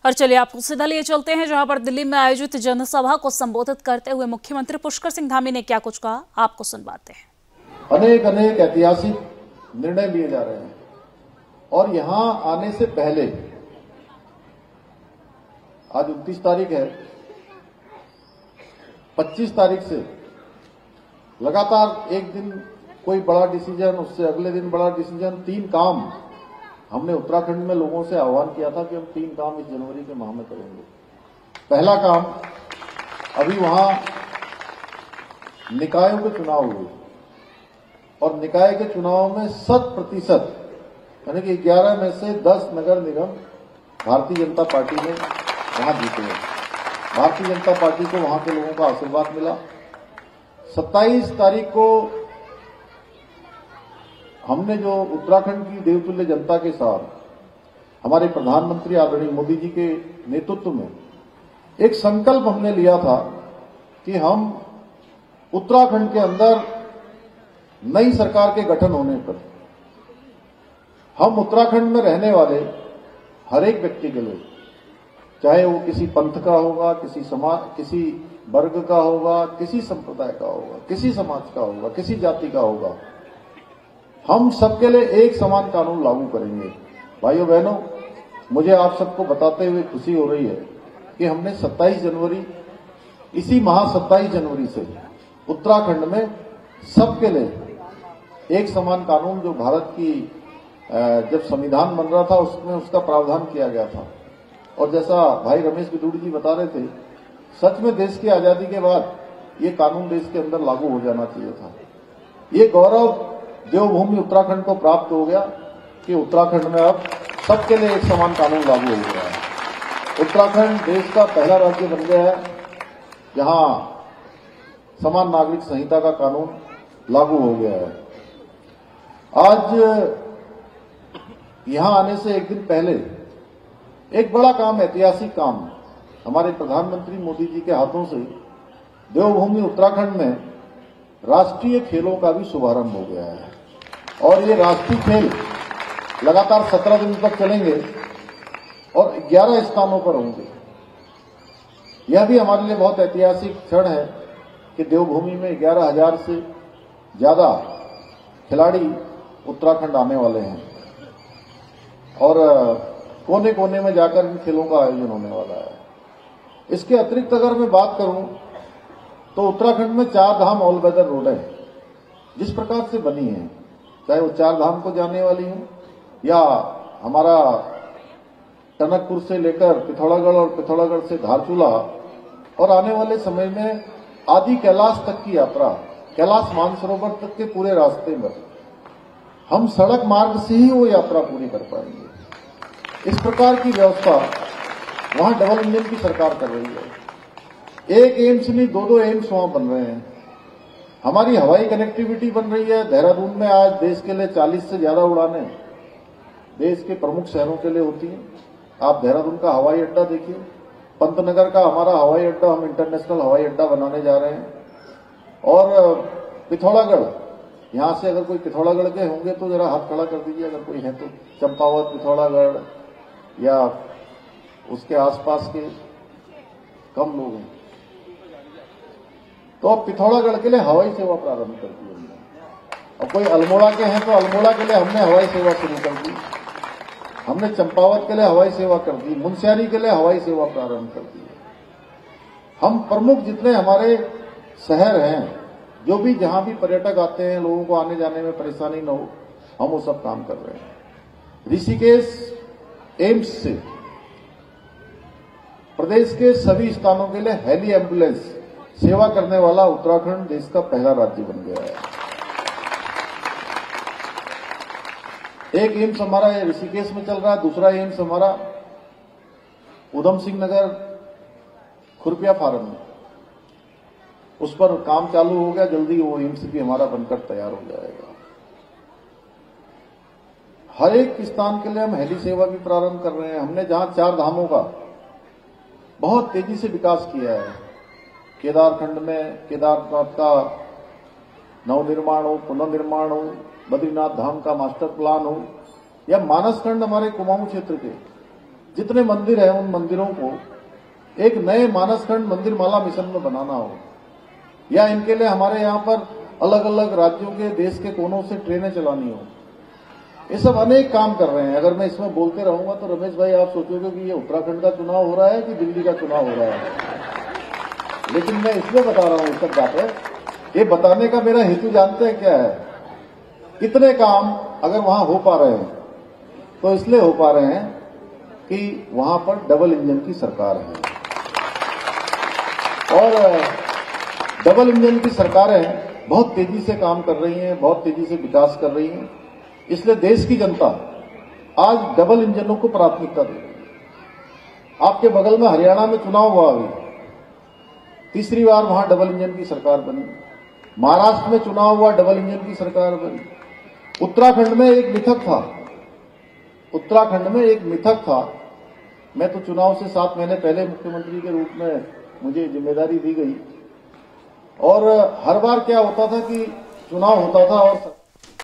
और चलिए आपको सीधा लिए चलते हैं जहां पर दिल्ली में आयोजित जनसभा को संबोधित करते हुए मुख्यमंत्री पुष्कर सिंह धामी ने क्या कुछ कहा, आपको सुनवाते हैं। अनेक अनेक ऐतिहासिक निर्णय लिए जा रहे हैं और यहां आने से पहले आज 29 तारीख है, 25 तारीख से लगातार एक दिन कोई बड़ा डिसीजन, उससे अगले दिन बड़ा डिसीजन, 3 काम हमने उत्तराखंड में लोगों से आह्वान किया था कि हम 3 काम इस जनवरी के माह में करेंगे। पहला काम, अभी वहां निकायों के चुनाव हुए और निकाय के चुनाव में 100% यानी कि 11 में से 10 नगर निगम भारतीय जनता पार्टी ने वहां जीते हैं। भारतीय जनता पार्टी को वहां के लोगों का आशीर्वाद मिला। 27 तारीख को हमने जो उत्तराखंड की देवतुल्य जनता के साथ हमारे प्रधानमंत्री आदरणीय मोदी जी के नेतृत्व में एक संकल्प हमने लिया था कि हम उत्तराखंड के अंदर नई सरकार के गठन होने पर हम उत्तराखंड में रहने वाले हर एक व्यक्ति के लिए, चाहे वो किसी पंथ का होगा, किसी समाज, किसी वर्ग का होगा, किसी संप्रदाय का होगा, किसी समाज का होगा, किसी जाति का होगा, हम सबके लिए एक समान कानून लागू करेंगे। भाइयों बहनों, मुझे आप सबको बताते हुए खुशी हो रही है कि हमने 27 जनवरी, इसी माह 27 जनवरी से उत्तराखंड में सबके लिए एक समान कानून, जो भारत की जब संविधान बन रहा था उसमें उसका प्रावधान किया गया था। और जैसा भाई रमेश बिदुड़ी जी बता रहे थे, सच में देश की आजादी के बाद ये कानून देश के अंदर लागू हो जाना चाहिए था। ये गौरव देवभूमि उत्तराखंड को प्राप्त हो गया कि उत्तराखंड में अब सबके लिए एक समान कानून लागू हो गया है। उत्तराखंड देश का पहला राज्य बन गया है जहां समान नागरिक संहिता का कानून लागू हो गया है। आज यहां आने से एक दिन पहले एक बड़ा काम, ऐतिहासिक काम, हमारे प्रधानमंत्री मोदी जी के हाथों से देवभूमि उत्तराखंड में राष्ट्रीय खेलों का भी शुभारंभ हो गया है। और ये राष्ट्रीय खेल लगातार 17 दिन तक चलेंगे और 11 स्थानों पर होंगे। यह भी हमारे लिए बहुत ऐतिहासिक क्षण है कि देवभूमि में 11,000 से ज्यादा खिलाड़ी उत्तराखंड आने वाले हैं और कोने कोने में जाकर इन खेलों का आयोजन होने वाला है। इसके अतिरिक्त अगर मैं बात करूं तो उत्तराखंड में 4 धाम ऑल वेदर रोडें जिस प्रकार से बनी है, चाहे वो 4 धाम को जाने वाली हो या हमारा टनकपुर से लेकर पिथौरागढ़ और पिथौरागढ़ से धारचूला और आने वाले समय में आदि कैलाश तक की यात्रा, कैलाश मानसरोवर तक के पूरे रास्ते में हम सड़क मार्ग से ही वो यात्रा पूरी कर पाएंगे। इस प्रकार की व्यवस्था वहां डबल इंजन की सरकार कर रही है। एक एम्स नहीं, 2 एम्स वहां बन रहे हैं। हमारी हवाई कनेक्टिविटी बन रही है। देहरादून में आज देश के लिए 40 से ज्यादा उड़ानें देश के प्रमुख शहरों के लिए होती हैं। आप देहरादून का हवाई अड्डा देखिए, पंतनगर का हमारा हवाई अड्डा हम इंटरनेशनल हवाई अड्डा बनाने जा रहे हैं। और पिथौरागढ़, यहां से अगर कोई पिथौरागढ़ के होंगे तो जरा हाथ खड़ा कर दीजिए, अगर कोई है तो। चंपावत, पिथौरागढ़ या उसके आसपास के कम लोग हैं तो अब पिथौरागढ़ के लिए हवाई सेवा प्रारंभ कर दी हमने। और कोई अल्मोड़ा के हैं तो अल्मोड़ा के लिए हमने हवाई सेवा शुरू कर दी। हमने चंपावत के लिए हवाई सेवा कर दी, मुनस्यारी के लिए हवाई सेवा प्रारंभ कर दी। हम प्रमुख जितने हमारे शहर हैं, जो भी जहां भी पर्यटक आते हैं, लोगों को आने जाने में परेशानी न हो, हम वो सब काम कर रहे हैं। ऋषिकेश एम्स से प्रदेश के सभी स्थानों के लिए हेली एम्बुलेंस सेवा करने वाला उत्तराखंड देश का पहला राज्य बन गया है। एक एम्स हमारा ऋषिकेश में चल रहा है, दूसरा एम्स हमारा उधम सिंह नगर खुरपिया फार्म में, उस पर काम चालू हो गया। जल्दी वो एम्स भी हमारा बनकर तैयार हो जाएगा। हर एक स्थान के लिए हम हेली सेवा भी प्रारंभ कर रहे हैं। हमने जहां 4 धामों का बहुत तेजी से विकास किया है, केदारखंड में केदारनाथ का नवनिर्माण हो, पुनर्निर्माण हो, बद्रीनाथ धाम का मास्टर प्लान हो, या मानसखंड हमारे कुमाऊं क्षेत्र के जितने मंदिर हैं उन मंदिरों को एक नए मानसखंड मंदिर माला मिशन में बनाना हो, या इनके लिए हमारे यहाँ पर अलग अलग राज्यों के देश के कोनों से ट्रेनें चलानी हो। ये सब अनेक काम कर रहे हैं। अगर मैं इसमें बोलते रहूंगा तो रमेश भाई आप सोचोगे कि ये उत्तराखंड का चुनाव हो रहा है कि दिल्ली का चुनाव हो रहा है, लेकिन मैं इसलिए बता रहा हूं ये सब बातें। ये बताने का मेरा हेतु जानते हैं क्या है? कितने काम अगर वहां हो पा रहे हैं तो इसलिए हो पा रहे हैं कि वहां पर डबल इंजन की सरकार है, और डबल इंजन की सरकारें बहुत तेजी से काम कर रही हैं, बहुत तेजी से विकास कर रही हैं। इसलिए देश की जनता आज डबल इंजनों को प्राथमिकता दे रही है। आपके बगल में हरियाणा में चुनाव हुआ अभी, तीसरी बार वहां डबल इंजन की सरकार बनी। महाराष्ट्र में चुनाव हुआ, डबल इंजन की सरकार बनी। उत्तराखंड में एक मिथक था। मैं तो चुनाव से 7 महीने पहले मुख्यमंत्री के रूप में मुझे जिम्मेदारी दी गई, और हर बार क्या होता था कि चुनाव होता था और